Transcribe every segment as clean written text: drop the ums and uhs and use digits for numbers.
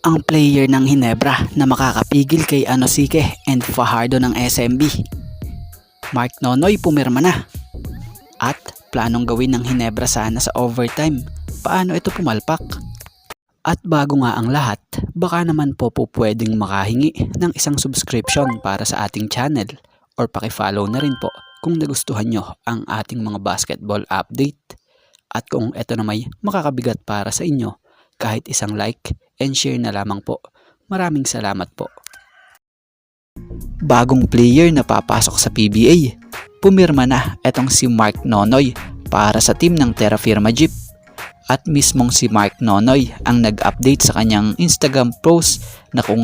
Ang player ng Ginebra na makakapigil kay Anosike and Fajardo ng SMB. Mark Nonoy pumirma na. At planong gawin ng Ginebra sana sa overtime. Paano ito pumalpak? At bago nga ang lahat, baka naman po pwedeng makahingi ng isang subscription para sa ating channel or pakifollow na rin po kung nagustuhan nyo ang ating mga basketball update. At kung ito na may makakabigat para sa inyo, kahit isang like and share na lamang po. Maraming salamat po. Bagong player na papasok sa PBA. Pumirma na itong si Mark Nonoy para sa team ng Terra Firma Jeep. At mismong si Mark Nonoy ang nag-update sa kanyang Instagram post na kung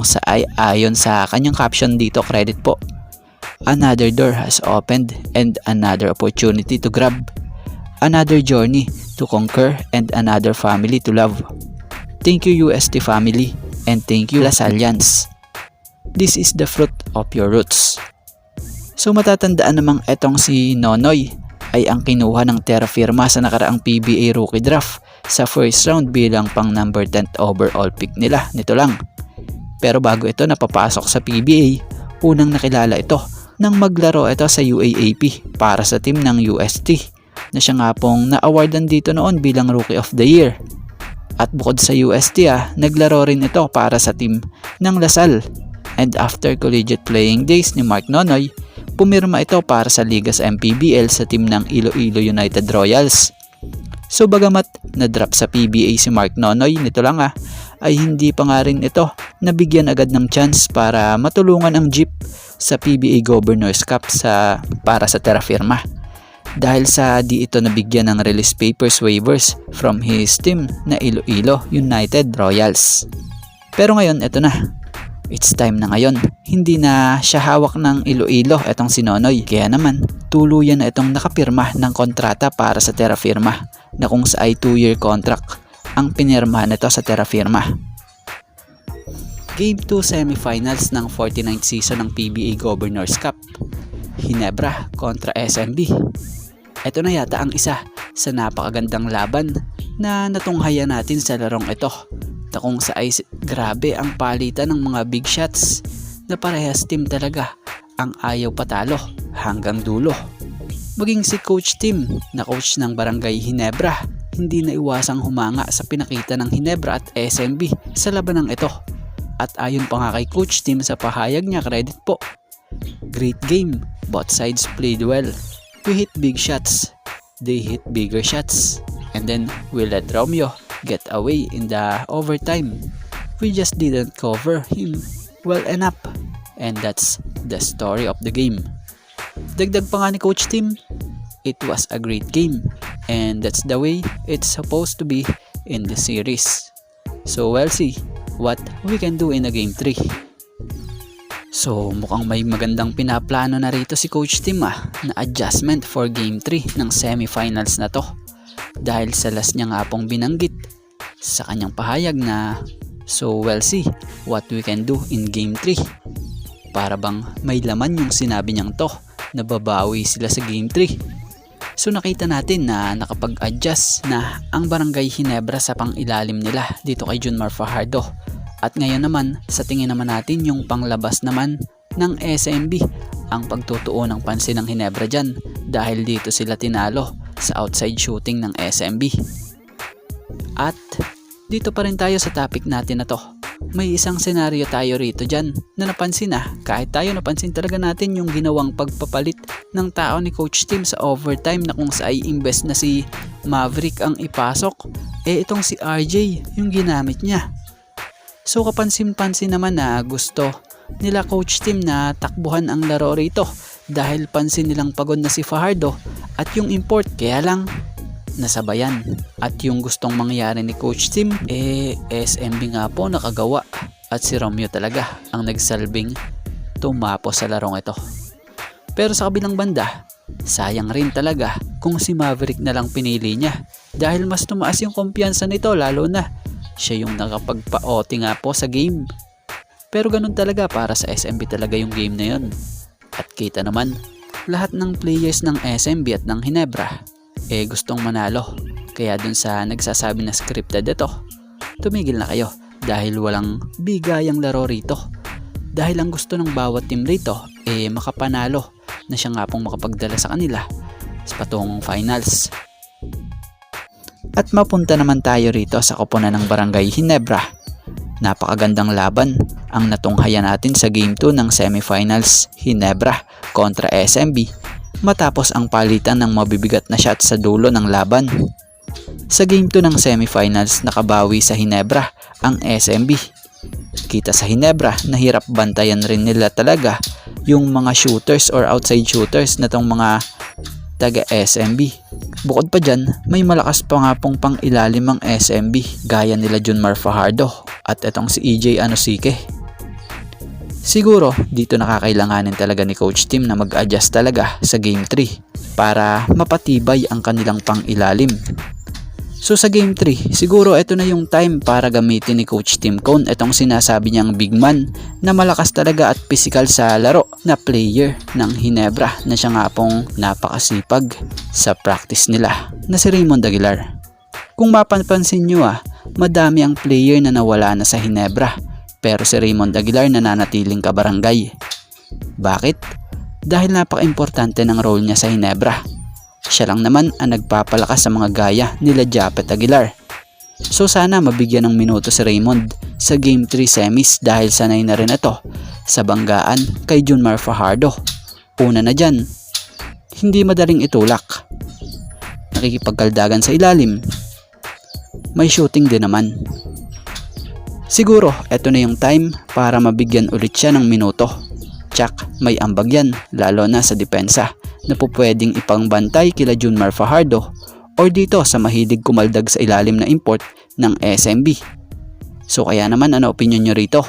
ayon sa kanyang caption dito, credit po. Another door has opened and another opportunity to grab. Another journey to conquer and another family to love. Thank you UST family and thank you Lasallians. This is the fruit of your roots. So matatandaan namang etong si Nonoy ay ang kinuha ng Terra Firma sa nakaraang PBA rookie draft sa first round bilang pang number 10 overall pick nila nito lang. Pero bago ito napapasok sa PBA, unang nakilala ito nang maglaro ito sa UAAP para sa team ng UST na siya nga pong na-awardan dito noon bilang Rookie of the Year. At bukod sa UST naglaro rin ito para sa team ng Lasal. And after collegiate playing days ni Mark Nonoy, pumirma ito para sa Liga sa MPBL sa team ng Iloilo United Royals. So bagamat na-drop sa PBA si Mark Nonoy, nito lang ay hindi pa nga rin ito nabigyan agad ng chance para matulungan ang Jeep sa PBA Governors Cup para sa Terra Firma. Dahil sa di ito nabigyan ng release papers waivers from his team na Iloilo United Royals. Pero ngayon ito na. It's time na ngayon. Hindi na siya hawak ng Iloilo etong si Nonoy. Kaya naman tuluyan na itong nakapirma ng kontrata para sa Terra Firma na kung sa ay 2-year contract ang pinirma nito sa Terra Firma. Game 2 semifinals ng 49th season ng PBA Governors Cup. Ginebra kontra SMB. Ito na yata ang isa sa napakagandang laban na natunghayan natin sa larong ito. Na kung sa ay grabe ang palitan ng mga big shots na parehas team talaga ang ayaw patalo hanggang dulo. Maging si Coach Tim na coach ng Barangay Ginebra, hindi na iwasang humanga sa pinakita ng Ginebra at SMB sa labanang ito. At ayon pa nga kay Coach Tim sa pahayag niya, credit po. Great game, both sides played well. We hit big shots, they hit bigger shots, and then we let Romeo get away in the overtime. We just didn't cover him well enough, and that's the story of the game. Dagdag pa nga ni Coach Tim, it was a great game, and that's the way it's supposed to be in the series. So we'll see what we can do in a game 3. So mukhang may magandang pinaplano na rito si Coach Tim na adjustment for Game 3 ng semifinals na to. Dahil sa last niya nga pong binanggit sa kanyang pahayag na so we'll see what we can do in Game 3. Para bang may laman yung sinabi niyang to na babawi sila sa Game 3. So nakita natin na nakapag-adjust na ang Barangay Ginebra sa pang-ilalim nila dito kay Junmar Fajardo. At ngayon naman, sa tingin naman natin yung panglabas naman ng SMB ang pagtutuon ng pansin ng Ginebra dyan dahil dito sila tinalo sa outside shooting ng SMB. At dito pa rin tayo sa topic natin na to. May isang senaryo tayo rito dyan na napansin kahit tayo napansin talaga natin yung ginawang pagpapalit ng tao ni Coach Tim sa overtime na kung sa ay imbes na si Maverick ang ipasok, itong si RJ yung ginamit niya. So kapansin-pansin naman na gusto nila Coach Tim na takbuhan ang laro rito dahil pansin nilang pagod na si Fajardo at yung import, kaya lang nasabayan. At yung gustong mangyari ni Coach Tim, SMB nga po nakagawa at si Romeo talaga ang nagsalbing tumapos sa larong ito. Pero sa kabilang banda, sayang rin talaga kung si Maverick na lang pinili niya dahil mas tumaas yung kumpiyansa nito, lalo na siya yung nakapagpa-OT nga po sa game. Pero ganun talaga, para sa SMB talaga yung game na yun. At kita naman, lahat ng players ng SMB at ng Ginebra gustong manalo. Kaya dun sa nagsasabi na scripted ito, tumigil na kayo dahil walang bigayang laro rito. Dahil ang gusto ng bawat team rito makapanalo na siya nga pong makapagdala sa kanila sa patungong finals. At mapunta naman tayo rito sa koponan ng Barangay Ginebra. Napakagandang laban ang natunghayan natin sa Game 2 ng semifinals Ginebra kontra SMB matapos ang palitan ng mabibigat na shot sa dulo ng laban. Sa Game 2 ng semifinals nakabawi sa Ginebra ang SMB. Kita sa Ginebra na hirap bantayan rin nila talaga yung mga shooters or outside shooters na tong mga taga SMB. Bukod pa dyan, may malakas pa nga pong pang ilalim ang SMB gaya nila Junmar Fajardo at etong si EJ Anosike. Siguro dito nakakailanganin talaga ni Coach Tim na mag-adjust talaga sa Game 3 para mapatibay ang kanilang pang ilalim. So sa Game 3, siguro ito na yung time para gamitin ni Coach Tim Cone itong sinasabi niyang big man na malakas talaga at physical sa laro na player ng Ginebra na siya nga pong napakasipag sa practice nila na si Raymond Aguilar. Kung mapapansin nyo madami ang player na nawala na sa Ginebra pero si Raymond Aguilar nananatiling kabarangay. Bakit? Dahil napaka-importante ng role niya sa Ginebra. Siya lang naman ang nagpapalakas sa mga gaya nila Japet Aguilar. So sana mabigyan ng minuto si Raymond sa Game 3 semis dahil sanay na rin ito sa banggaan kay Junmar Fajardo. Una na dyan, hindi madaling itulak. Nakikipagkaldagan sa ilalim. May shooting din naman. Siguro eto na yung time para mabigyan ulit siya ng minuto. Tsak, may ambag yan lalo na sa depensa na po pwedeng ipangbantay kila Junmar Fajardo or dito sa mahilig kumaldag sa ilalim na import ng SMB. So kaya naman ano opinion nyo rito?